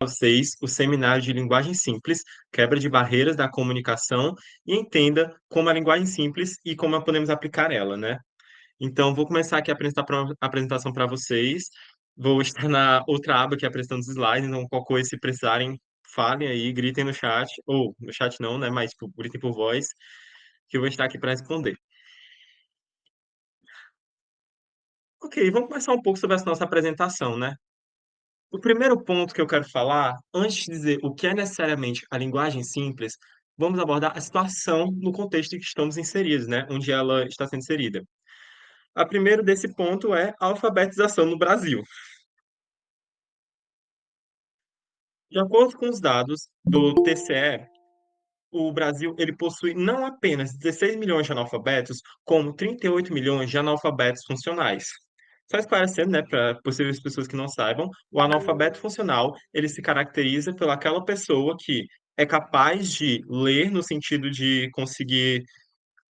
vocês o seminário de linguagem simples, quebra de barreiras da comunicação e entenda como a linguagem simples e como podemos aplicar ela, né? Então, vou começar aqui a a apresentação para vocês. Vou estar na outra aba aqui apresentando os slides, então qualquer coisa, se precisarem, falem aí, gritem no chat, ou no chat não, né, mas tipo, gritem por voz, que eu vou estar aqui para responder. Ok, vamos começar um pouco sobre essa nossa apresentação, né? O primeiro ponto que eu quero falar, antes de dizer o que é necessariamente a linguagem simples, vamos abordar a situação no contexto em que estamos inseridos, né? Onde ela está sendo inserida. A primeiro desse ponto é a alfabetização no Brasil. De acordo com os dados do TCE, o Brasil ele possui não apenas 16 milhões de analfabetos, como 38 milhões de analfabetos funcionais. Só esclarecendo, né, para possíveis pessoas que não saibam, o analfabeto funcional, ele se caracteriza pela aquela pessoa que é capaz de ler no sentido de conseguir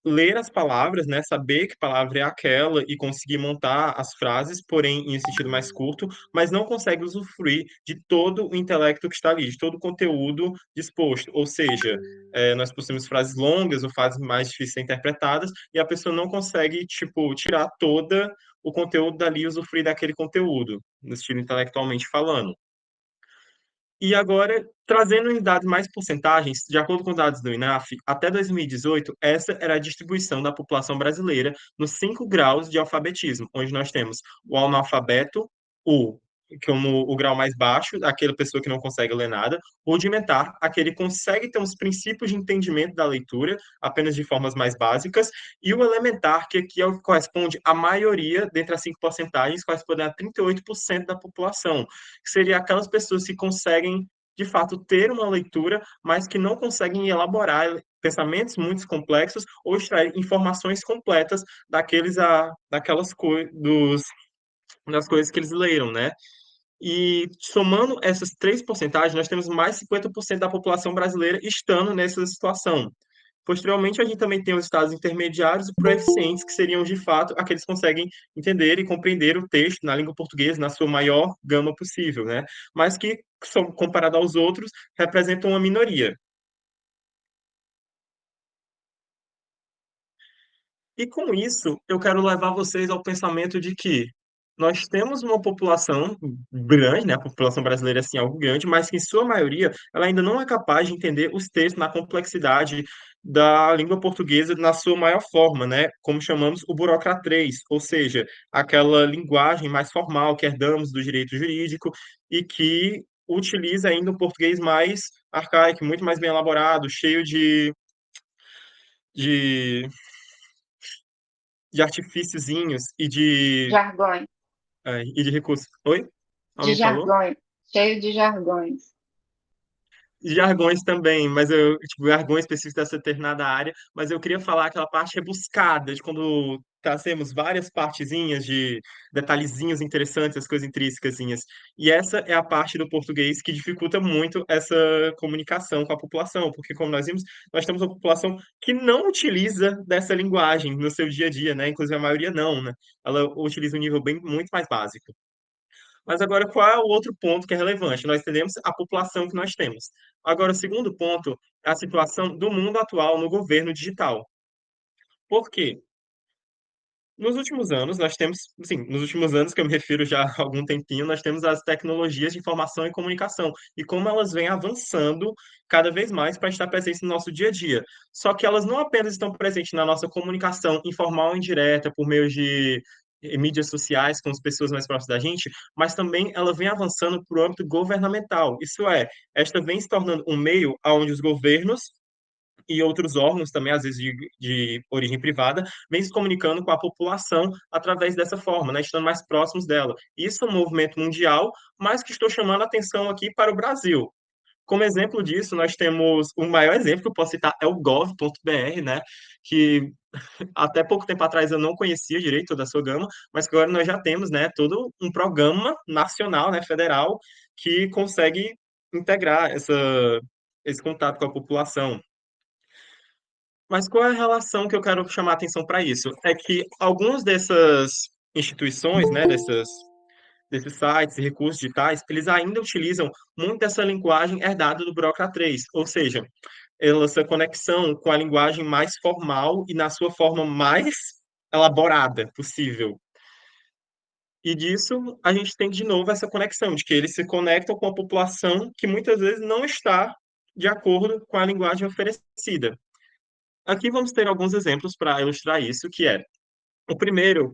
ler as palavras, né, saber que palavra é aquela e conseguir montar as frases, porém em um sentido mais curto, mas não consegue usufruir de todo o intelecto que está ali, de todo o conteúdo disposto. Ou seja, nós possuímos frases longas ou frases mais difíceis de ser interpretadas e a pessoa não consegue, tipo, tirar toda o conteúdo dali e usufruir daquele conteúdo, no estilo intelectualmente falando. E agora, trazendo em dados mais porcentagens, de acordo com dados do INAF, até 2018, essa era a distribuição da população brasileira nos 5 graus de alfabetismo, onde nós temos o analfabeto, o como o grau mais baixo, aquela pessoa que não consegue ler nada, o rudimentar, aquele que consegue ter uns princípios de entendimento da leitura, apenas de formas mais básicas, e o elementar, que aqui é o que corresponde à maioria, dentre as 5 porcentagens, corresponde a 38% da população, que seria aquelas pessoas que conseguem, de fato, ter uma leitura, mas que não conseguem elaborar pensamentos muito complexos ou extrair informações completas daquelas das coisas que eles leram, né? E somando essas 3 porcentagens, nós temos mais 50% da população brasileira estando nessa situação. Posteriormente, a gente também tem os estados intermediários e proeficientes, que seriam, de fato, aqueles que conseguem entender e compreender o texto na língua portuguesa na sua maior gama possível, né? Mas que, comparado aos outros, representam uma minoria. E com isso, eu quero levar vocês ao pensamento de que nós temos uma população grande, né? A população brasileira assim, é algo grande, mas que em sua maioria ela ainda não é capaz de entender os textos na complexidade da língua portuguesa na sua maior forma, né? Como chamamos o burocratrês, ou seja, aquela linguagem mais formal que herdamos do direito jurídico e que utiliza ainda um português mais arcaico, muito mais bem elaborado, cheio de de artifíciozinhos Jargões, e de recursos. Oi? de Alguém falou? jargões, cheio de jargões. E jargões também, mas eu, tipo, jargões específicos dessa determinada área, mas eu queria falar aquela parte rebuscada, de quando trazemos várias partezinhas de detalhezinhos interessantes, as coisas intrínsecasinhas. E essa é a parte do português que dificulta muito essa comunicação com a população, porque como nós vimos, nós temos uma população que não utiliza dessa linguagem no seu dia a dia, né? Inclusive a maioria não, né? Ela utiliza um nível bem muito mais básico. Mas agora, qual é o outro ponto que é relevante? Nós entendemos a população que nós temos. Agora, o segundo ponto é a situação do mundo atual no governo digital. Por quê? Nos últimos anos, nós temos, sim, nos últimos anos, que eu me refiro já há algum tempinho, nós temos as tecnologias de informação e comunicação e como elas vêm avançando cada vez mais para estar presentes no nosso dia a dia. Só que elas não apenas estão presentes na nossa comunicação informal e indireta, por meio de mídias sociais com as pessoas mais próximas da gente, mas também ela vem avançando para o âmbito governamental. Isso é, esta vem se tornando um meio onde os governos e outros órgãos também, às vezes de origem privada, vêm se comunicando com a população através dessa forma, né, estando mais próximos dela. Isso é um movimento mundial, mas que estou chamando a atenção aqui para o Brasil. Como exemplo disso, nós temos o maior exemplo que eu posso citar é o gov.br, né, que até pouco tempo atrás eu não conhecia direito da sua gama, mas que agora nós já temos, né, todo um programa nacional, né, federal, que consegue integrar esse contato com a população. Mas qual é a relação que eu quero chamar a atenção para isso? É que algumas dessas instituições, né, desses sites e recursos digitais, eles ainda utilizam muito dessa linguagem herdada do Burocrat 3, ou seja, essa conexão com a linguagem mais formal e na sua forma mais elaborada possível. E disso a gente tem de novo essa conexão, de que eles se conectam com a população que muitas vezes não está de acordo com a linguagem oferecida. Aqui vamos ter alguns exemplos para ilustrar isso, que é o primeiro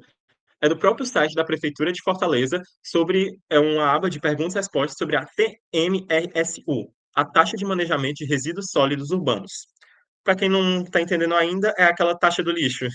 é do próprio site da Prefeitura de Fortaleza, sobre uma aba de perguntas e respostas sobre a TMRSU, a Taxa de Manejamento de Resíduos Sólidos Urbanos. Para quem não está entendendo ainda, é aquela taxa do lixo,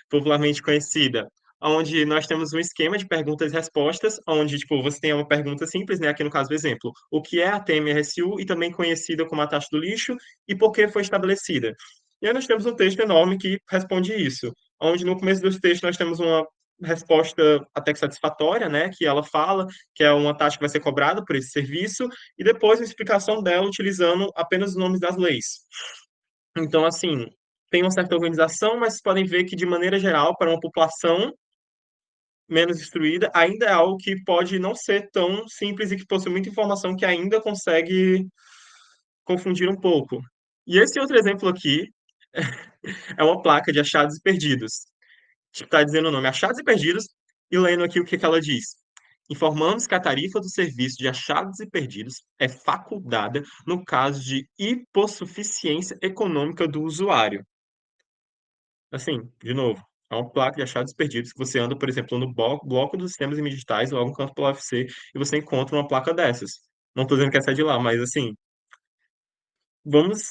popularmente conhecida, onde nós temos um esquema de perguntas e respostas, onde tipo, você tem uma pergunta simples, né? Aqui no caso do exemplo, o que é a TMRSU e também conhecida como a taxa do lixo e por que foi estabelecida. E aí nós temos um texto enorme que responde isso, onde no começo do texto nós temos uma resposta até que satisfatória, né, que ela fala que é uma taxa que vai ser cobrada por esse serviço, e depois a explicação dela utilizando apenas os nomes das leis. Então, assim, tem uma certa organização, mas vocês podem ver que, de maneira geral, para uma população menos instruída, ainda é algo que pode não ser tão simples e que possui muita informação que ainda consegue confundir um pouco. E esse outro exemplo aqui é uma placa de achados e perdidos, que está dizendo o nome achados e perdidos, e lendo aqui o que ela diz. Informamos que a tarifa do serviço de achados e perdidos é facultada no caso de hipossuficiência econômica do usuário. Assim, de novo, é uma placa de achados perdidos que você anda, por exemplo, no bloco dos sistemas digitais, logo no campo pela UFC, e você encontra uma placa dessas. Não estou dizendo que essa é de lá, mas assim, vamos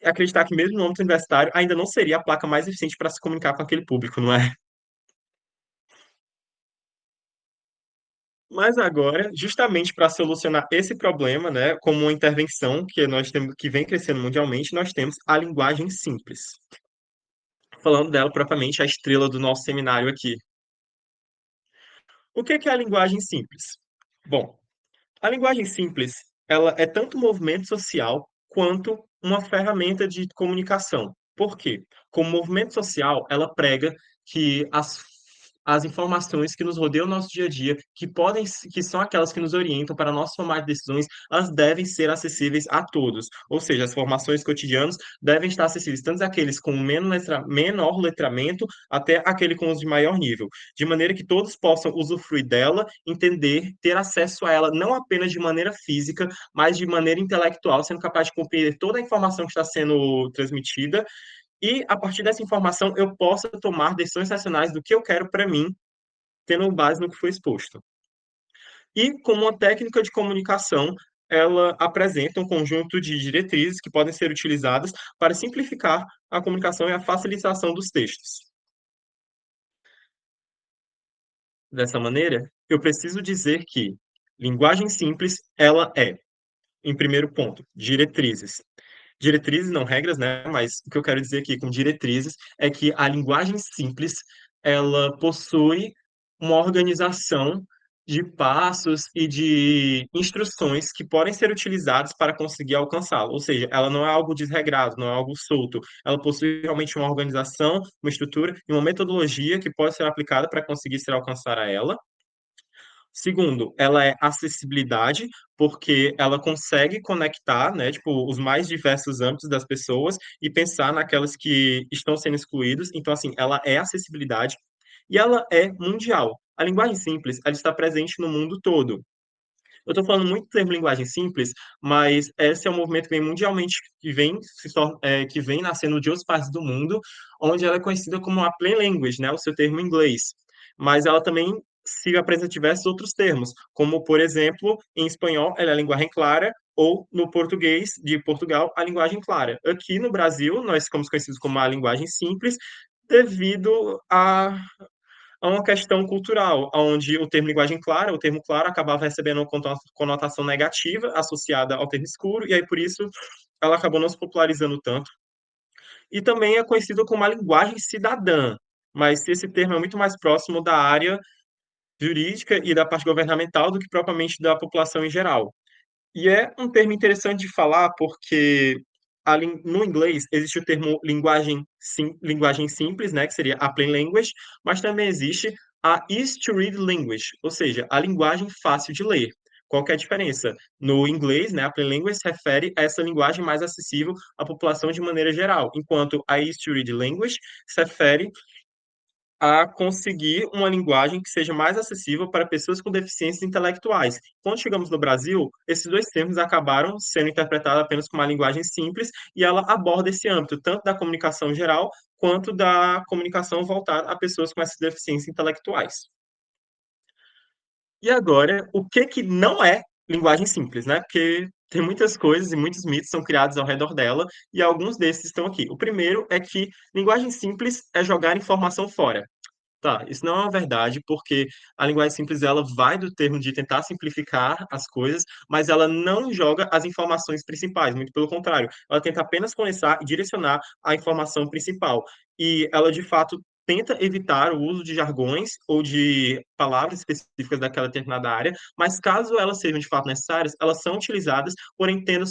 acreditar que mesmo no âmbito universitário ainda não seria a placa mais eficiente para se comunicar com aquele público, não é? Mas agora, justamente para solucionar esse problema, né, como uma intervenção que nós temos, que vem crescendo mundialmente, nós temos a linguagem simples. Falando dela propriamente, a estrela do nosso seminário aqui. O que é a linguagem simples? Bom, a linguagem simples, ela é tanto um movimento social quanto uma ferramenta de comunicação. Por quê? Como movimento social, ela prega que as informações que nos rodeiam no nosso dia a dia, que são aquelas que nos orientam para nós tomar decisões, elas devem ser acessíveis a todos. Ou seja, as informações cotidianas devem estar acessíveis tanto àqueles com menor letramento até aquele com os de maior nível, de maneira que todos possam usufruir dela, entender, ter acesso a ela não apenas de maneira física, mas de maneira intelectual, sendo capaz de compreender toda a informação que está sendo transmitida e, a partir dessa informação, eu possa tomar decisões racionais do que eu quero para mim, tendo base no que foi exposto. E, como uma técnica de comunicação, ela apresenta um conjunto de diretrizes que podem ser utilizadas para simplificar a comunicação e a facilitação dos textos. Dessa maneira, eu preciso dizer que linguagem simples, ela é, em primeiro ponto, diretrizes. Diretrizes, não regras, né? Mas o que eu quero dizer aqui com diretrizes é que a linguagem simples, ela possui uma organização de passos e de instruções que podem ser utilizados para conseguir alcançá-lo. Ou seja, ela não é algo desregrado, não é algo solto. Ela possui realmente uma organização, uma estrutura e uma metodologia que pode ser aplicada para conseguir ser alcançar a ela. Segundo, ela é acessibilidade, porque ela consegue conectar, né, tipo, os mais diversos âmbitos das pessoas e pensar naquelas que estão sendo excluídas. Então, assim, ela é acessibilidade e ela é mundial. A linguagem simples, ela está presente no mundo todo. Eu estou falando muito do termo linguagem simples, mas esse é um movimento que vem mundialmente, que vem nascendo de outras partes do mundo, onde ela é conhecida como a plain language, né, o seu termo em inglês. Mas ela também se apresenta diversos outros termos, como, por exemplo, em espanhol, ela é a linguagem clara, ou no português de Portugal, a linguagem clara. Aqui no Brasil, nós ficamos conhecidos como a linguagem simples, devido a uma questão cultural, onde o termo linguagem clara, o termo claro, acabava recebendo uma conotação negativa associada ao termo escuro, e aí por isso ela acabou não se popularizando tanto. E também é conhecido como a linguagem cidadã, mas esse termo é muito mais próximo da área jurídica e da parte governamental do que propriamente da população em geral. E é um termo interessante de falar porque no inglês existe o termo linguagem simples, né, que seria a plain language, mas também existe a easy to read language, ou seja, a linguagem fácil de ler. Qual que é a diferença? No inglês, né, a plain language se refere a essa linguagem mais acessível à população de maneira geral, enquanto a easy to read language se refere a conseguir uma linguagem que seja mais acessível para pessoas com deficiências intelectuais. Quando chegamos no Brasil, esses dois termos acabaram sendo interpretados apenas como uma linguagem simples e ela aborda esse âmbito, tanto da comunicação geral quanto da comunicação voltada a pessoas com essas deficiências intelectuais. E agora, o que que não é linguagem simples, né? Porque tem muitas coisas e muitos mitos são criados ao redor dela, e alguns desses estão aqui. O primeiro é que linguagem simples é jogar informação fora. Tá, isso não é uma verdade, porque a linguagem simples ela vai do termo de tentar simplificar as coisas, mas ela não joga as informações principais, muito pelo contrário, ela tenta apenas começar e direcionar a informação principal. E ela, de fato, tenta evitar o uso de jargões ou de palavras específicas daquela determinada área, mas caso elas sejam de fato necessárias, elas são utilizadas, porém tendo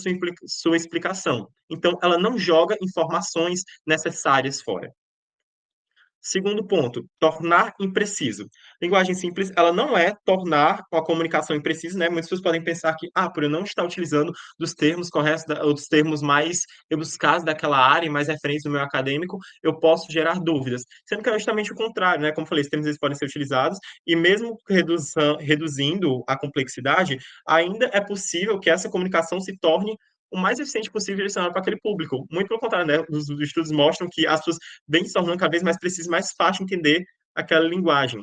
sua explicação. Então, ela não joga informações necessárias fora. Segundo ponto, tornar impreciso. Linguagem simples, ela não é tornar uma comunicação imprecisa, né? Muitas pessoas podem pensar que, por eu não estar utilizando dos termos corretos, ou dos termos mais rebuscados daquela área e mais referentes do meu acadêmico, eu posso gerar dúvidas. Sendo que é justamente o contrário, né? Como eu falei, os termos eles podem ser utilizados e mesmo reduzindo a complexidade, ainda é possível que essa comunicação se torne o mais eficiente possível direcionado para aquele público. Muito pelo contrário, né? Os estudos mostram que as pessoas vem se tornando cada vez mais preciso, mais fácil de entender aquela linguagem.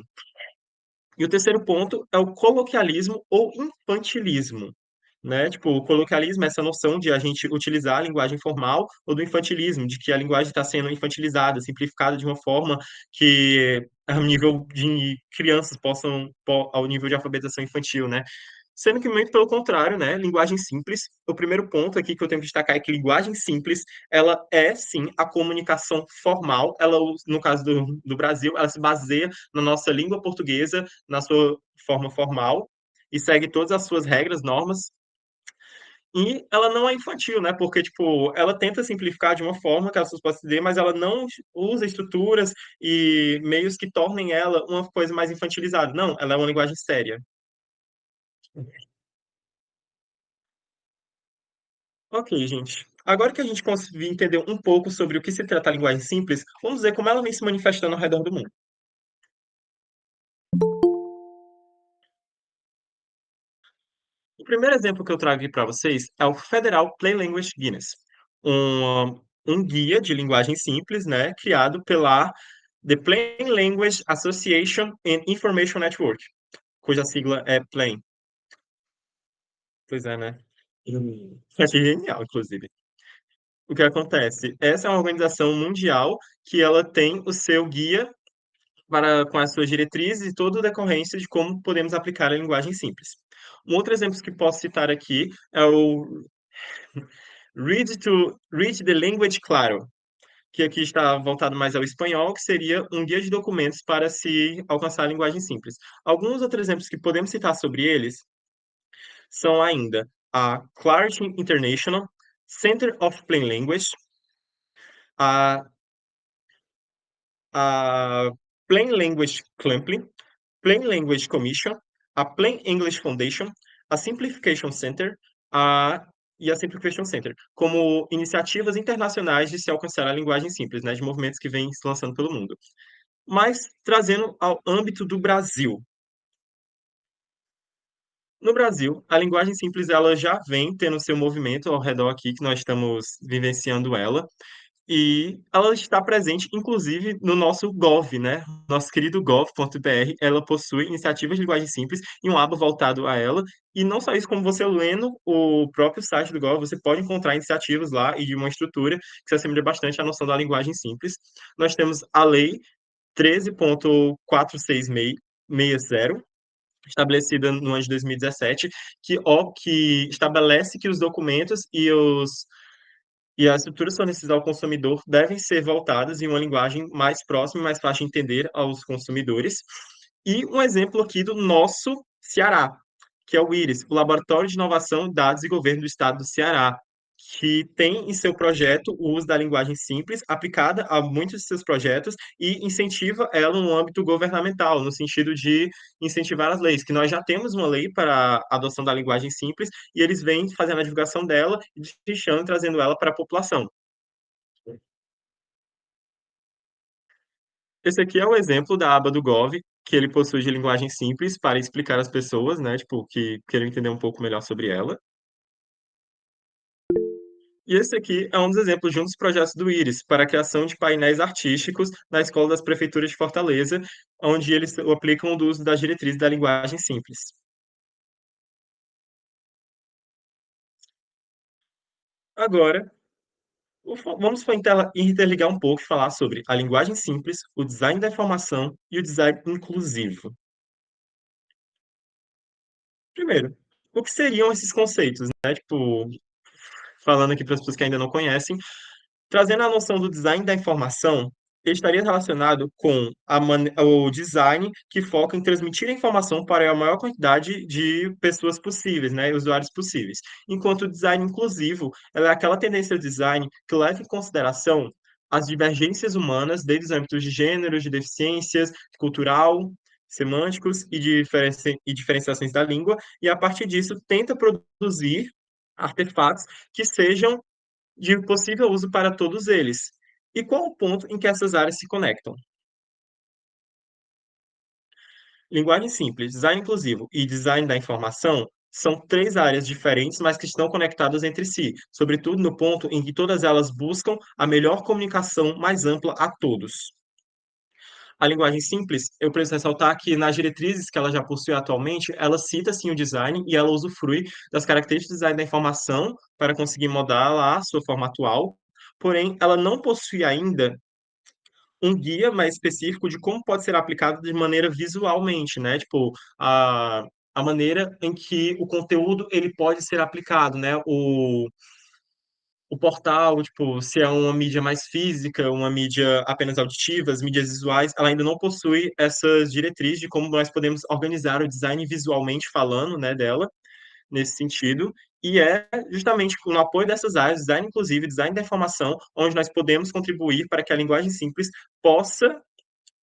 E o terceiro ponto é o coloquialismo ou infantilismo. Né? Tipo, o coloquialismo é essa noção de a gente utilizar a linguagem formal ou do infantilismo, de que a linguagem está sendo infantilizada, simplificada de uma forma que ao nível de crianças possam, ao nível de alfabetização infantil, né? Sendo que muito pelo contrário, né? Linguagem simples. O primeiro ponto aqui que eu tenho que destacar é que linguagem simples, ela é sim a comunicação formal. Ela, no caso do Brasil, ela se baseia na nossa língua portuguesa, na sua forma formal e segue todas as suas regras, normas. E ela não é infantil, né? Porque, tipo, ela tenta simplificar de uma forma que as pessoas possam entender, mas ela não usa estruturas e meios que tornem ela uma coisa mais infantilizada. Não, ela é uma linguagem séria. Ok, gente. Agora que a gente conseguiu entender um pouco sobre o que se trata a linguagem simples, vamos ver como ela vem se manifestando ao redor do mundo. O primeiro exemplo que eu trago aqui para vocês é o Federal Plain Language Guinness, um guia de linguagem simples, né, criado pela The Plain Language Association and Information Network, cuja sigla é PLAN. Pois é, né? Achei genial, inclusive. O que acontece? Essa é uma organização mundial que ela tem o seu guia com as suas diretrizes e toda a decorrência de como podemos aplicar a linguagem simples. Um outro exemplo que posso citar aqui é o Read the Language Claro, que aqui está voltado mais ao espanhol, que seria um guia de documentos para se alcançar a linguagem simples. Alguns outros exemplos que podemos citar sobre eles são ainda a Clarity International, Center of Plain Language, a, a Plain Language Clumping, Plain Language Commission, a Plain English Foundation, a Simplification Center e a Simplification Center, como iniciativas internacionais de se alcançar a linguagem simples, né, de movimentos que vêm se lançando pelo mundo. Mas trazendo ao âmbito do Brasil. No Brasil, a linguagem simples ela já vem tendo seu movimento ao redor aqui, que nós estamos vivenciando ela. E ela está presente, inclusive, no nosso Gov, né? Nosso querido gov.br, ela possui iniciativas de linguagem simples e um aba voltado a ela. E não só isso, como você lendo o próprio site do Gov, você pode encontrar iniciativas lá e de uma estrutura que se assemelha bastante à noção da linguagem simples. Nós temos a Lei 13.4660, estabelecida no ano de 2017, que estabelece que os documentos e as estruturas fornecidas ao consumidor devem ser voltadas em uma linguagem mais próxima, mais fácil de entender aos consumidores. E um exemplo aqui do nosso Ceará, que é o IRIS, o Laboratório de Inovação, Dados e Governo do Estado do Ceará, que tem em seu projeto o uso da linguagem simples aplicada a muitos de seus projetos e incentiva ela no âmbito governamental, no sentido de incentivar as leis, que nós já temos uma lei para a adoção da linguagem simples e eles vêm fazendo a divulgação dela e deixando, trazendo ela para a população. Esse aqui é o exemplo da aba do Gov, que ele possui de linguagem simples para explicar às pessoas, né, tipo, que queiram entender um pouco melhor sobre ela. E esse aqui é um dos exemplos de um dos projetos do Íris para a criação de painéis artísticos na Escola das Prefeituras de Fortaleza, onde eles aplicam o uso das diretrizes da linguagem simples. Agora, vamos interligar um pouco e falar sobre a linguagem simples, o design da informação e o design inclusivo. Primeiro, o que seriam esses conceitos, né? Tipo, falando aqui para as pessoas que ainda não conhecem, trazendo a noção do design da informação, ele estaria relacionado com o design que foca em transmitir a informação para a maior quantidade de pessoas possíveis, né, usuários possíveis. Enquanto o design inclusivo, ela é aquela tendência do design que leva em consideração as divergências humanas, desde os âmbitos de gênero, de deficiências, cultural, semânticos e diferenciações da língua, e a partir disso tenta produzir artefatos que sejam de possível uso para todos eles. E qual o ponto em que essas áreas se conectam? Linguagem simples, design inclusivo e design da informação são três áreas diferentes, mas que estão conectadas entre si, sobretudo no ponto em que todas elas buscam a melhor comunicação mais ampla a todos. A linguagem simples, eu preciso ressaltar que nas diretrizes que ela já possui atualmente, ela cita sim o design e ela usufrui das características do design da informação para conseguir mudar lá a sua forma atual, porém ela não possui ainda um guia mais específico de como pode ser aplicado de maneira visualmente, né? Tipo, a maneira em que o conteúdo ele pode ser aplicado, né? O portal, tipo, se é uma mídia mais física, uma mídia apenas auditiva, as mídias visuais, ela ainda não possui essas diretrizes de como nós podemos organizar o design visualmente falando, né, dela, nesse sentido. E é justamente no apoio dessas áreas, design inclusive, design da informação, onde nós podemos contribuir para que a linguagem simples possa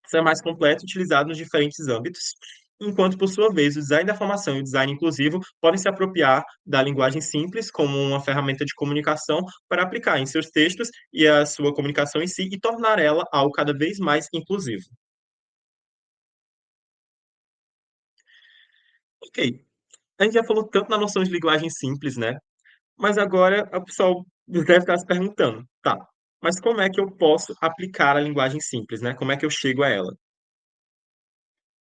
ser mais completo e utilizado nos diferentes âmbitos, enquanto, por sua vez, o design da formação e o design inclusivo podem se apropriar da linguagem simples como uma ferramenta de comunicação para aplicar em seus textos e a sua comunicação em si e tornar ela algo cada vez mais inclusivo. Ok, a gente já falou tanto na noção de linguagem simples, né? Mas agora o pessoal deve estar se perguntando, tá, mas como é que eu posso aplicar a linguagem simples, né? Como é que eu chego a ela?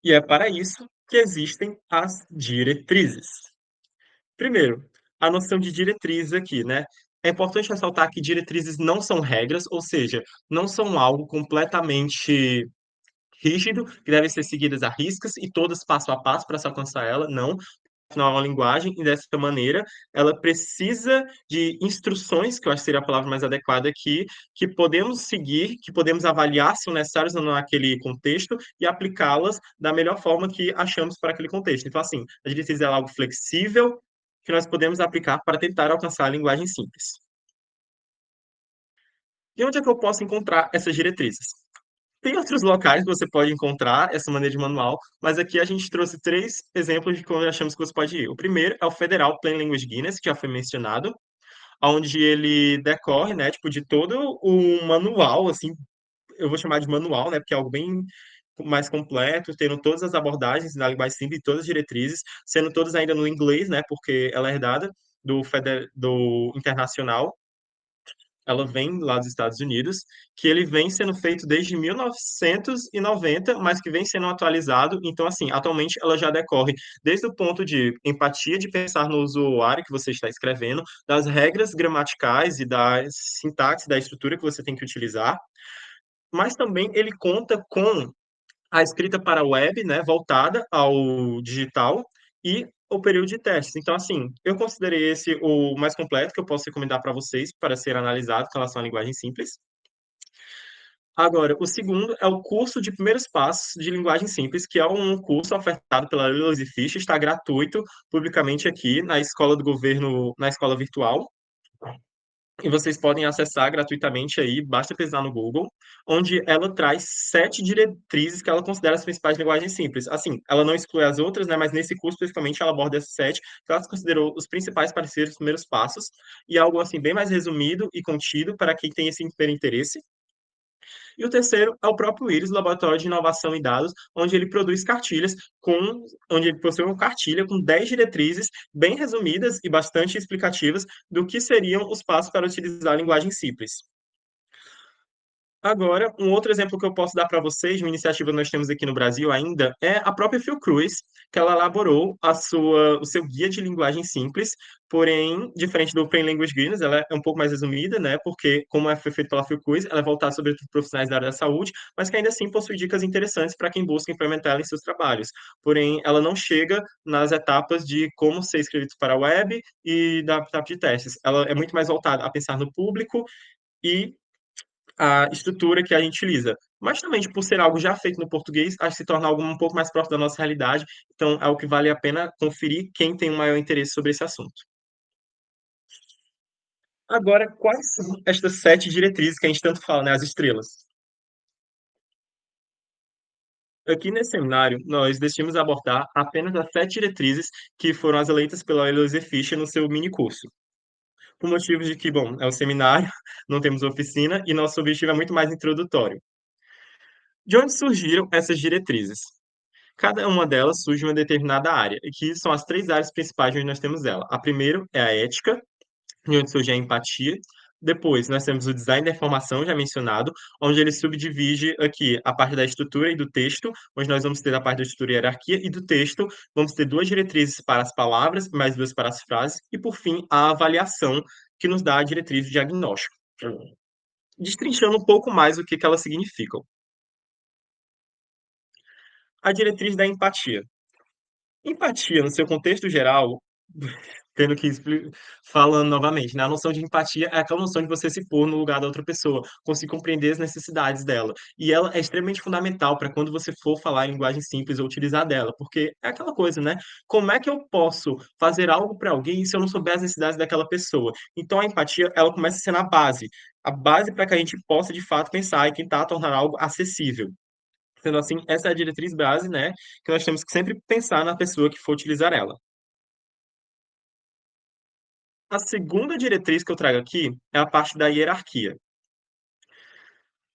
E é para isso que existem as diretrizes. Primeiro, a noção de diretriz aqui, né? É importante ressaltar que diretrizes não são regras, ou seja, não são algo completamente rígido, que devem ser seguidas à riscas e todas passo a passo para se alcançar ela. Não, afinal, é uma linguagem e dessa maneira ela precisa de instruções, que eu acho que seria a palavra mais adequada aqui, que podemos seguir, que podemos avaliar se são necessárias ou não naquele contexto e aplicá-las da melhor forma que achamos para aquele contexto. Então, assim, a diretriz é algo flexível que nós podemos aplicar para tentar alcançar a linguagem simples. E onde é que eu posso encontrar essas diretrizes? Tem outros locais que você pode encontrar essa maneira de manual, mas aqui a gente trouxe três exemplos de como achamos que você pode ir. O primeiro é o Federal Plain Language Guinness, que já foi mencionado, onde ele decorre, né, tipo, de todo o manual, assim, eu vou chamar de manual, né, porque é algo bem mais completo, tendo todas as abordagens da linguagem simples e todas as diretrizes, sendo todas ainda no inglês, né, porque ela é herdada do internacional, ela vem lá dos Estados Unidos, que ele vem sendo feito desde 1990, mas que vem sendo atualizado. Então, assim, atualmente ela já decorre desde o ponto de empatia, de pensar no usuário que você está escrevendo, das regras gramaticais e da sintaxe, da estrutura que você tem que utilizar, mas também ele conta com a escrita para a web, né, voltada ao digital e o período de testes. Então, assim, eu considerei esse o mais completo que eu posso recomendar para vocês para ser analisado com relação à linguagem simples. Agora, o segundo é o curso de primeiros passos de linguagem simples, que é um curso ofertado pela Lilith Fish, está gratuito publicamente aqui na Escola do Governo, na Escola Virtual. e vocês podem acessar gratuitamente aí, basta pesquisar no Google, onde ela traz 7 diretrizes que ela considera as principais linguagens simples. Assim, ela não exclui as outras, né, mas nesse curso, especificamente, ela aborda essas 7, que ela considerou os principais para ser os primeiros passos, e algo, assim, bem mais resumido e contido para quem tem esse primeiro interesse. E o terceiro é o próprio IRIS, Laboratório de Inovação e Dados, onde ele produz cartilhas onde ele possui uma cartilha com 10 diretrizes bem resumidas e bastante explicativas do que seriam os passos para utilizar a linguagem simples. Agora, um outro exemplo que eu posso dar para vocês, de uma iniciativa que nós temos aqui no Brasil ainda, é a própria Fiocruz, que ela elaborou o seu guia de linguagem simples, porém, diferente do Plain Language Guidance, ela é um pouco mais resumida, né? Porque, como foi feito pela Fiocruz, ela é voltada sobretudo para profissionais da área da saúde, mas que ainda assim possui dicas interessantes para quem busca implementar ela em seus trabalhos. Porém, ela não chega nas etapas de como ser escrito para a web e da etapa de testes. Ela é muito mais voltada a pensar no público e a estrutura que a gente utiliza. Mas também, por ser algo já feito no português, acho que se torna algo um pouco mais próximo da nossa realidade. Então, é o que vale a pena conferir quem tem um maior interesse sobre esse assunto. Agora, quais são estas 7 diretrizes que a gente tanto fala, né? As estrelas. Aqui nesse seminário, nós decidimos abordar apenas as 7 diretrizes que foram as eleitas pela Eloise Fischer no seu mini curso. Por motivo de que, bom, é um seminário, não temos oficina e nosso objetivo é muito mais introdutório. De onde surgiram essas diretrizes? Cada uma delas surge em uma determinada área, e que são as 3 áreas principais onde nós temos ela. A primeira é a ética, de onde surge a empatia. Depois, nós temos o design da informação, já mencionado, onde ele subdivide aqui a parte da estrutura e do texto, onde nós vamos ter a parte da estrutura e hierarquia, e do texto, vamos ter 2 diretrizes para as palavras, mais 2 para as frases, e por fim, a avaliação, que nos dá a diretriz de diagnóstico. Destrinchando um pouco mais o que elas significam. A diretriz da empatia. Empatia, no seu contexto geral, tendo que falando novamente, né? A noção de empatia é aquela noção de você se pôr no lugar da outra pessoa, conseguir compreender as necessidades dela. E ela é extremamente fundamental para quando você for falar em linguagem simples ou utilizar dela, porque é aquela coisa, né? Como é que eu posso fazer algo para alguém se eu não souber as necessidades daquela pessoa? Então a empatia, ela começa a ser a base para que a gente possa de fato pensar e tentar tornar algo acessível. Sendo assim, essa é a diretriz base, né, que nós temos que sempre pensar na pessoa que for utilizar ela. A segunda diretriz que eu trago aqui é a parte da hierarquia.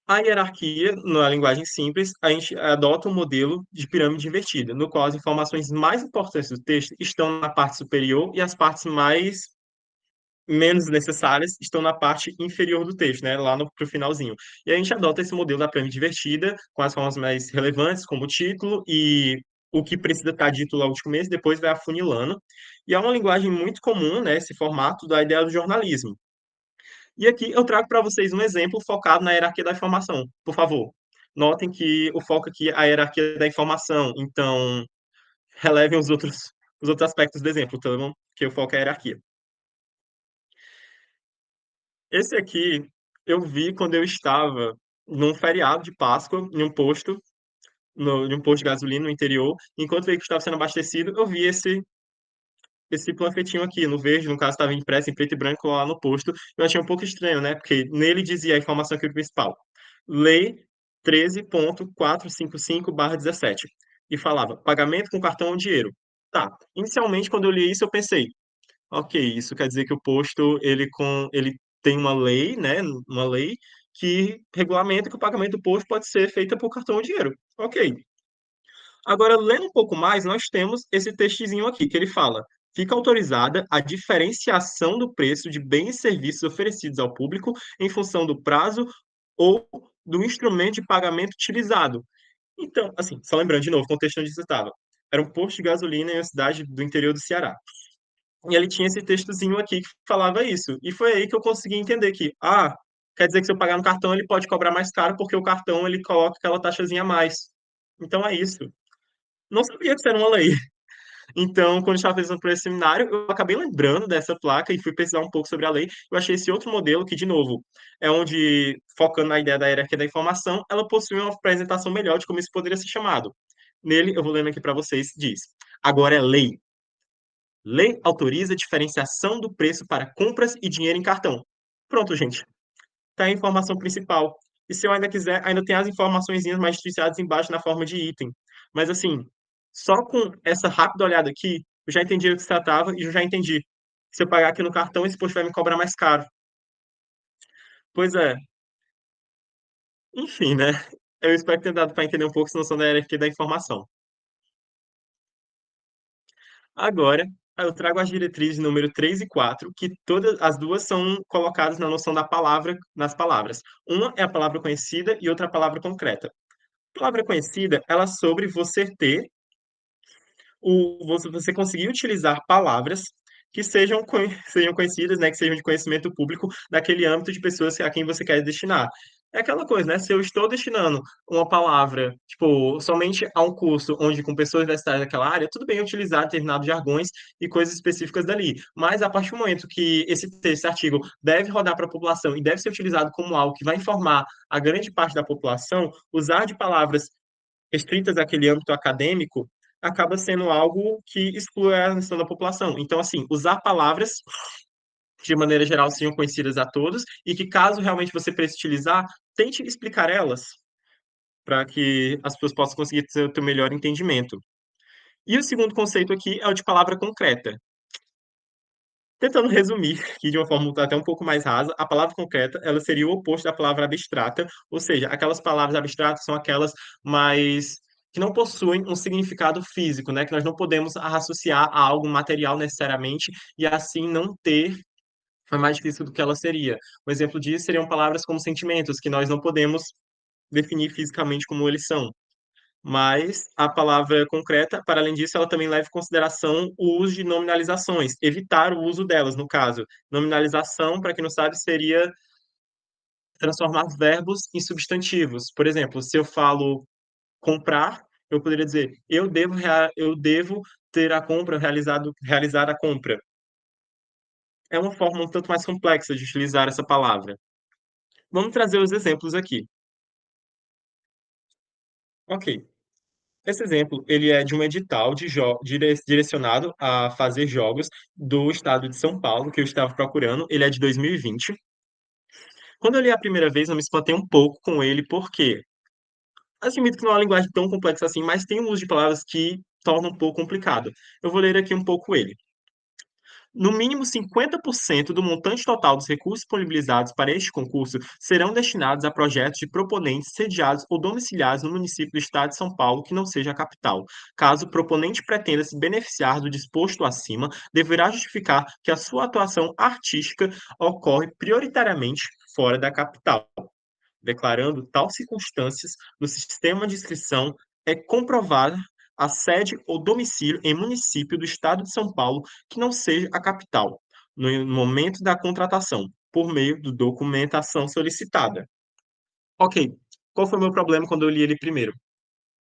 A hierarquia, na linguagem simples, a gente adota um modelo de pirâmide invertida, no qual as informações mais importantes do texto estão na parte superior e as partes mais menos necessárias estão na parte inferior do texto, né, lá no pro finalzinho. E a gente adota esse modelo da pirâmide invertida, com as formas mais relevantes, como o título e o que precisa estar dito lá no começo, depois vai afunilando. E é uma linguagem muito comum, né, esse formato da ideia do jornalismo. E aqui eu trago para vocês um exemplo focado na hierarquia da informação, por favor. Notem que o foco aqui é a hierarquia da informação, então relevem os outros aspectos do exemplo, tá bom? Que o foco é a hierarquia. Esse aqui eu vi quando eu estava num feriado de Páscoa, em um posto, em um posto de gasolina no interior. Enquanto o veículo estava sendo abastecido, eu vi esse panfletinho aqui, no verde, no caso estava impresso em preto e branco lá no posto. Eu achei um pouco estranho, né? Porque nele dizia a informação aqui principal. Lei 13.455/17. E falava, pagamento com cartão ou dinheiro. Tá. Inicialmente, quando eu li isso, eu pensei, ok, isso quer dizer que o posto ele tem uma lei, né? Uma lei que regulamenta que o pagamento do posto pode ser feito por cartão ou dinheiro. Ok. Agora, lendo um pouco mais, nós temos esse textozinho aqui, que ele fala: fica autorizada a diferenciação do preço de bens e serviços oferecidos ao público em função do prazo ou do instrumento de pagamento utilizado. Então, assim, só lembrando de novo, o contexto onde isso estava. Era um posto de gasolina em uma cidade do interior do Ceará. E ele tinha esse textozinho aqui que falava isso. E foi aí que eu consegui entender que, quer dizer que se eu pagar no cartão, ele pode cobrar mais caro, porque o cartão ele coloca aquela taxazinha a mais. Então é isso. Não sabia que isso era uma lei. Então, quando eu estava fazendo por esse seminário, eu acabei lembrando dessa placa e fui pesquisar um pouco sobre a lei. Eu achei esse outro modelo que, de novo, é onde, focando na ideia da hierarquia da informação, ela possui uma apresentação melhor de como isso poderia ser chamado. Nele, eu vou lendo aqui para vocês, diz: agora é lei. Lei autoriza a diferenciação do preço para compras e dinheiro em cartão. Pronto, gente. Tá a informação principal. E se eu ainda quiser, ainda tem as informaçõezinhas mais estriciadas embaixo na forma de item. Mas assim, só com essa rápida olhada aqui, eu já entendi o que se tratava e eu já entendi. Se eu pagar aqui no cartão, esse post vai me cobrar mais caro. Pois é, enfim, né? Eu espero ter dado para entender um pouco essa noção da hierarquia da informação. Agora, eu trago as diretrizes número 3 e 4, que todas as duas são colocadas na noção da palavra, nas palavras. Uma é a palavra conhecida e outra a palavra concreta. Palavra conhecida, ela é sobre você ter você conseguir utilizar palavras que sejam, sejam conhecidas, né, que sejam de conhecimento público daquele âmbito de pessoas a quem você quer destinar. É aquela coisa, né? Se eu estou destinando uma palavra, tipo, somente a um curso onde com pessoas universitárias daquela área, tudo bem utilizar determinados jargões e coisas específicas dali. Mas a partir do momento que esse texto, esse artigo deve rodar para a população e deve ser utilizado como algo que vai informar a grande parte da população, usar de palavras restritas àquele âmbito acadêmico, acaba sendo algo que exclui a atenção da população. Então, assim, usar palavras que, de maneira geral, sejam conhecidas a todos e que, caso realmente você precise utilizar, tente explicar elas para que as pessoas possam conseguir ter o melhor entendimento. E o segundo conceito aqui é o de palavra concreta. Tentando resumir aqui de uma forma até um pouco mais rasa, a palavra concreta, ela seria o oposto da palavra abstrata, ou seja, aquelas palavras abstratas são aquelas mais que não possuem um significado físico, né? Que nós não podemos associar a algo material necessariamente e assim não ter é mais difícil do que ela seria. Um exemplo disso seriam palavras como sentimentos, que nós não podemos definir fisicamente como eles são. Mas a palavra concreta, para além disso, ela também leva em consideração o uso de nominalizações, evitar o uso delas, no caso. Nominalização, para quem não sabe, seria transformar verbos em substantivos. Por exemplo, se eu falo comprar, eu poderia dizer eu devo ter a compra, realizar a compra. É uma forma um tanto mais complexa de utilizar essa palavra. Vamos trazer os exemplos aqui. Ok. Esse exemplo, ele é de um edital direcionado a fazer jogos do estado de São Paulo, que eu estava procurando. Ele é de 2020. Quando eu li a primeira vez, eu me espantei um pouco com ele, porque admito que não é uma linguagem tão complexa assim, mas tem um uso de palavras que torna um pouco complicado. Eu vou ler aqui um pouco ele. No mínimo 50% do montante total dos recursos disponibilizados para este concurso serão destinados a projetos de proponentes sediados ou domiciliados no município do Estado de São Paulo que não seja a capital. Caso o proponente pretenda se beneficiar do disposto acima, deverá justificar que a sua atuação artística ocorre prioritariamente fora da capital, declarando tal circunstâncias no sistema de inscrição é comprovada a sede ou domicílio em município do Estado de São Paulo que não seja a capital, no momento da contratação, por meio da documentação solicitada. Ok, qual foi o meu problema quando eu li ele primeiro?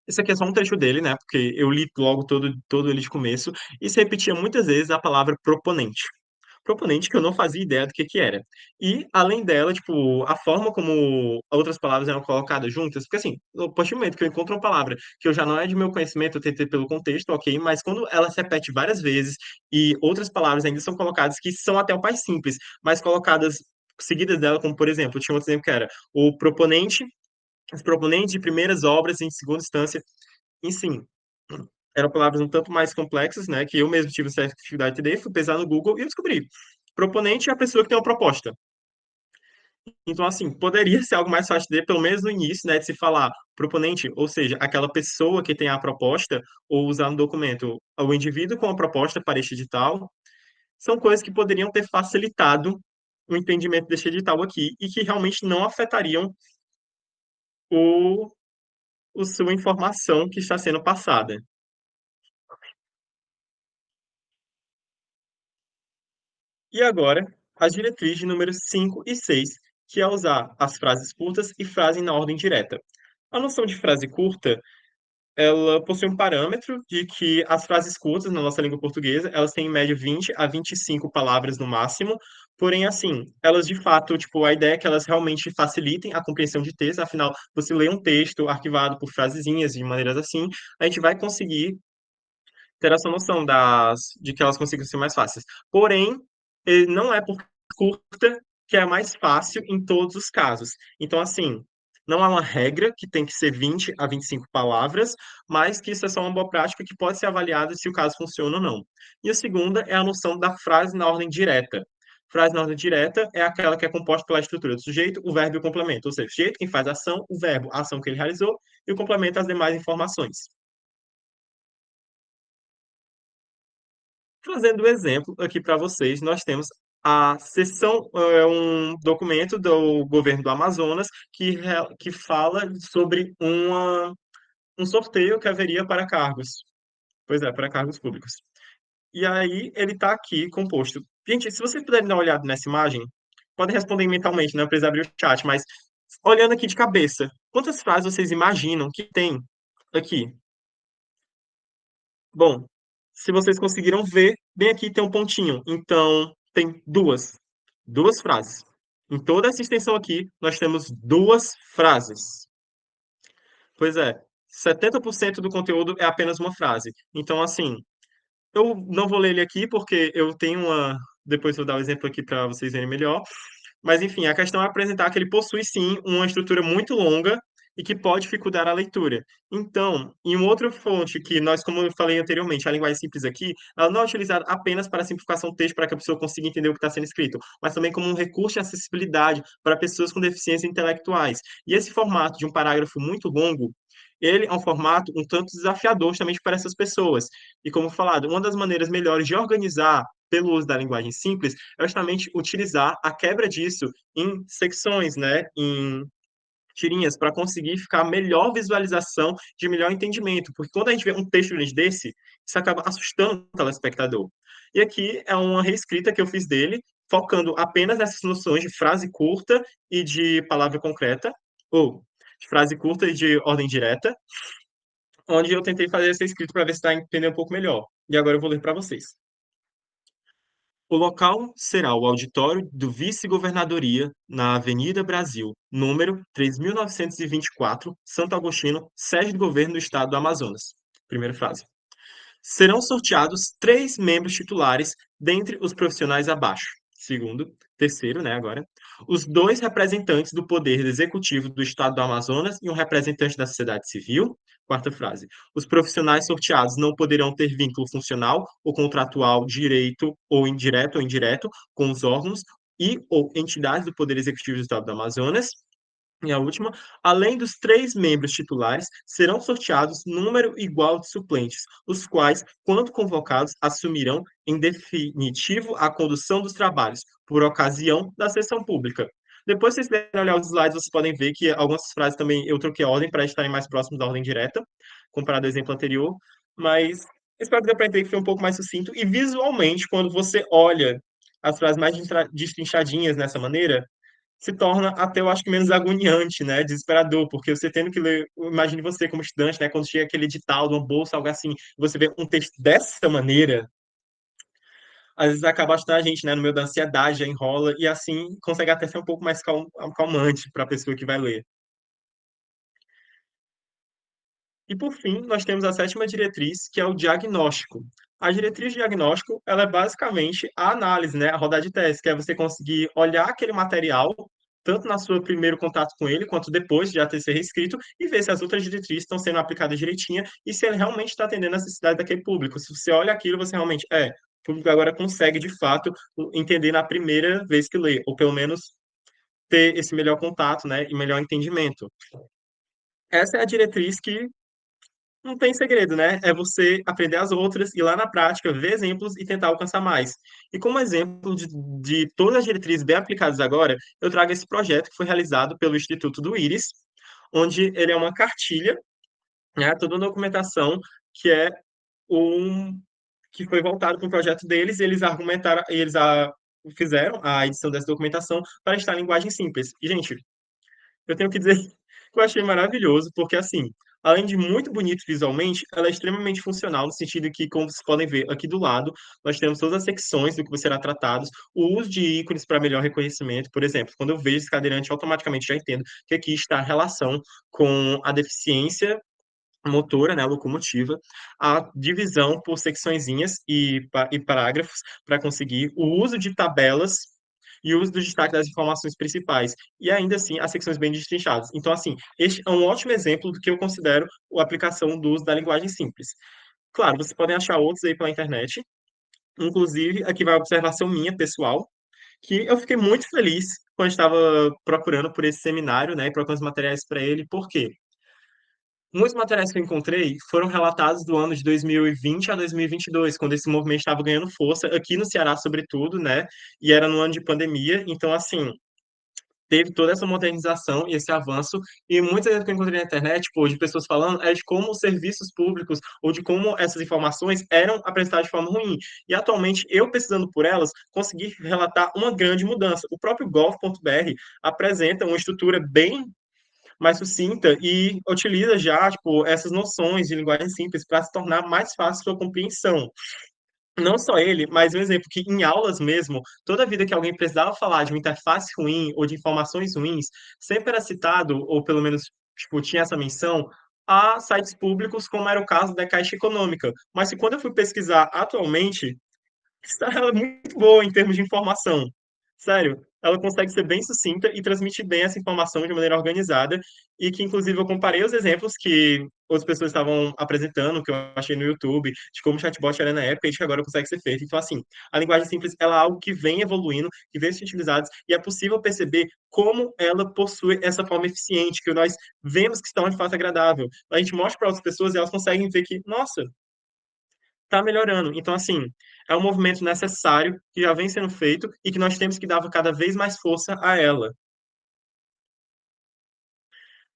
Esse aqui é só um trecho dele, né? Porque eu li logo todo ele de começo, e se repetia muitas vezes a palavra proponente. Proponente que eu não fazia ideia do que era. E, além dela, tipo, a forma como outras palavras eram colocadas juntas, porque assim, no partir do momento que eu encontro uma palavra que eu já não é de meu conhecimento, eu tentei pelo contexto, ok, mas quando ela se repete várias vezes e outras palavras ainda são colocadas que são até o mais simples, mas colocadas seguidas dela, como por exemplo, tinha outro exemplo que era o proponente, os proponentes de primeiras obras em segunda instância, enfim, eram palavras um tanto mais complexas, né? Que eu mesmo tive certa dificuldade de entender, fui pesar no Google e eu descobri. Proponente é a pessoa que tem uma proposta. Então, assim, poderia ser algo mais fácil de entender, pelo menos no início, né? De se falar proponente, ou seja, aquela pessoa que tem a proposta, ou usar no documento o indivíduo com a proposta para este edital, são coisas que poderiam ter facilitado o entendimento deste edital aqui e que realmente não afetariam o, o sua informação que está sendo passada. E agora, as diretrizes números 5 e 6, que é usar as frases curtas e frase na ordem direta. A noção de frase curta, ela possui um parâmetro de que as frases curtas na nossa língua portuguesa, elas têm em média 20 a 25 palavras no máximo, porém, assim, elas de fato, tipo, a ideia é que elas realmente facilitem a compreensão de texto, afinal, você lê um texto arquivado por frasezinhas, de maneiras assim, a gente vai conseguir ter essa noção de que elas consigam ser mais fáceis. Porém, não é por curta que é a mais fácil em todos os casos. Então, assim, não há uma regra que tem que ser 20 a 25 palavras, mas que isso é só uma boa prática que pode ser avaliada se o caso funciona ou não. E a segunda é a noção da frase na ordem direta. Frase na ordem direta é aquela que é composta pela estrutura do sujeito, o verbo e o complemento. Ou seja, o sujeito, quem faz a ação, o verbo, a ação que ele realizou, e o complemento, as demais informações. Trazendo um exemplo aqui para vocês, nós temos a seção, um documento do governo do Amazonas que fala sobre um sorteio que haveria para cargos. Pois é, para cargos públicos. E aí ele está aqui composto. Gente, se vocês puderem dar uma olhada nessa imagem, podem responder mentalmente, não precisa abrir o chat, mas olhando aqui de cabeça, quantas frases vocês imaginam que tem aqui? Bom, se vocês conseguiram ver, bem aqui tem um pontinho. Então, tem duas frases. Em toda essa extensão aqui, nós temos duas frases. Pois é, 70% do conteúdo é apenas uma frase. Então, assim, eu não vou ler ele aqui porque eu tenho uma. Depois eu vou dar o exemplo aqui para vocês verem melhor. Mas, enfim, a questão é apresentar que ele possui, sim, uma estrutura muito longa e que pode dificultar a leitura. Então, em uma outra fonte que nós, como eu falei anteriormente, a linguagem simples aqui, ela não é utilizada apenas para simplificação do texto, para que a pessoa consiga entender o que está sendo escrito, mas também como um recurso de acessibilidade para pessoas com deficiências intelectuais. E esse formato de um parágrafo muito longo, ele é um formato um tanto desafiador justamente para essas pessoas. E como falado, uma das maneiras melhores de organizar pelo uso da linguagem simples é justamente utilizar a quebra disso em secções, né, em tirinhas, para conseguir ficar melhor visualização, de melhor entendimento, porque quando a gente vê um texto grande desse, isso acaba assustando o telespectador. E aqui é uma reescrita que eu fiz dele, focando apenas nessas noções de frase curta e de palavra concreta, ou de frase curta e de ordem direta, onde eu tentei fazer essa escrita para ver se está entendendo um pouco melhor. E agora eu vou ler para vocês. O local será o auditório do Vice-Governadoria, na Avenida Brasil, número 3.924, Santo Agostinho, sede do governo do estado do Amazonas. Primeira frase. Serão sorteados 3 membros titulares dentre os profissionais abaixo. Segundo, terceiro, né, agora. Os 2 representantes do Poder Executivo do Estado do Amazonas e um representante da sociedade civil. Quarta frase. Os profissionais sorteados não poderão ter vínculo funcional ou contratual direito ou indireto com os órgãos e ou entidades do Poder Executivo do Estado do Amazonas. E a última, além dos 3 membros titulares, serão sorteados número igual de suplentes, os quais, quando convocados, assumirão em definitivo a condução dos trabalhos, por ocasião da sessão pública. Depois, se vocês puderem olhar os slides, vocês podem ver que algumas frases também eu troquei a ordem para estarem mais próximos da ordem direta, comparado ao exemplo anterior, mas espero que dê para entender que foi um pouco mais sucinto. E visualmente, quando você olha as frases mais destrinchadinhas nessa maneira, se torna até, eu acho que, menos agoniante, né? Desesperador, porque você tendo que ler, imagine você como estudante, né? Quando chega aquele edital de uma bolsa, algo assim, você vê um texto dessa maneira, às vezes acaba ajudando a gente, né? No meio da ansiedade, já enrola, e assim consegue até ser um pouco mais calmante para a pessoa que vai ler. E por fim, nós temos a sétima diretriz, que é o diagnóstico. A diretriz de diagnóstico, ela é basicamente a análise, né, a rodada de teste, que é você conseguir olhar aquele material, tanto na sua primeiro contato com ele, quanto depois de já ter sido reescrito, e ver se as outras diretrizes estão sendo aplicadas direitinho e se ele realmente está atendendo a necessidade daquele público. Se você olha aquilo, você realmente, o público agora consegue, de fato, entender na primeira vez que lê, ou pelo menos ter esse melhor contato, né, e melhor entendimento. Essa é a diretriz que não tem segredo, né? É você aprender as outras, ir lá na prática, ver exemplos e tentar alcançar mais. E como exemplo de todas as diretrizes bem aplicadas agora, eu trago esse projeto que foi realizado pelo Instituto do Íris, onde ele é uma cartilha, né? Toda uma documentação que é um que foi voltado para o projeto deles, e eles argumentaram, fizeram a edição dessa documentação para estar em linguagem simples. E, gente, eu tenho que dizer que eu achei maravilhoso, porque assim, além de muito bonito visualmente, ela é extremamente funcional, no sentido que, como vocês podem ver aqui do lado, nós temos todas as secções do que será tratado, o uso de ícones para melhor reconhecimento, por exemplo, quando eu vejo esse cadeirante, automaticamente já entendo que aqui está a relação com a deficiência motora, né, a locomotiva, a divisão por secçõezinhas e parágrafos para conseguir o uso de tabelas e uso do destaque das informações principais, e ainda assim as secções bem destrinchadas. Então, assim, este é um ótimo exemplo do que eu considero a aplicação do uso da linguagem simples. Claro, vocês podem achar outros aí pela internet, inclusive aqui vai a observação minha, pessoal, que eu fiquei muito feliz quando estava procurando por esse seminário, né, e procurando os materiais para ele, por quê? Muitos materiais que eu encontrei foram relatados do ano de 2020 a 2022, quando esse movimento estava ganhando força aqui no Ceará, sobretudo, né? E era no ano de pandemia, então, assim, teve toda essa modernização e esse avanço, e muitas vezes que eu encontrei na internet, pô, de pessoas falando, é de como os serviços públicos ou de como essas informações eram apresentadas de forma ruim. E atualmente, eu pesquisando por elas, consegui relatar uma grande mudança. O próprio gov.br apresenta uma estrutura bem mais sucinta e utiliza já, tipo, essas noções de linguagem simples para se tornar mais fácil sua compreensão. Não só ele, mas um exemplo que em aulas mesmo, toda vida que alguém precisava falar de uma interface ruim ou de informações ruins, sempre era citado, ou pelo menos, tipo, tinha essa menção, a sites públicos, como era o caso da Caixa Econômica. Mas que quando eu fui pesquisar atualmente, ela é muito boa em termos de informação. Sério, ela consegue ser bem sucinta e transmitir bem essa informação de maneira organizada, e que, inclusive, eu comparei os exemplos que outras pessoas estavam apresentando, que eu achei no YouTube, de como o chatbot era na época e de que agora consegue ser feito. Então, assim, a linguagem simples ela é algo que vem evoluindo, que vem sendo utilizado, e é possível perceber como ela possui essa forma eficiente, que nós vemos que está de fato agradável. A gente mostra para outras pessoas e elas conseguem ver que, nossa, está melhorando. Então, assim, é um movimento necessário que já vem sendo feito e que nós temos que dar cada vez mais força a ela.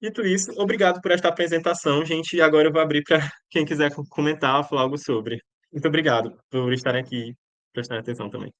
Dito isso, obrigado por esta apresentação, gente. E agora eu vou abrir para quem quiser comentar ou falar algo sobre. Muito obrigado por estarem aqui, prestar atenção também.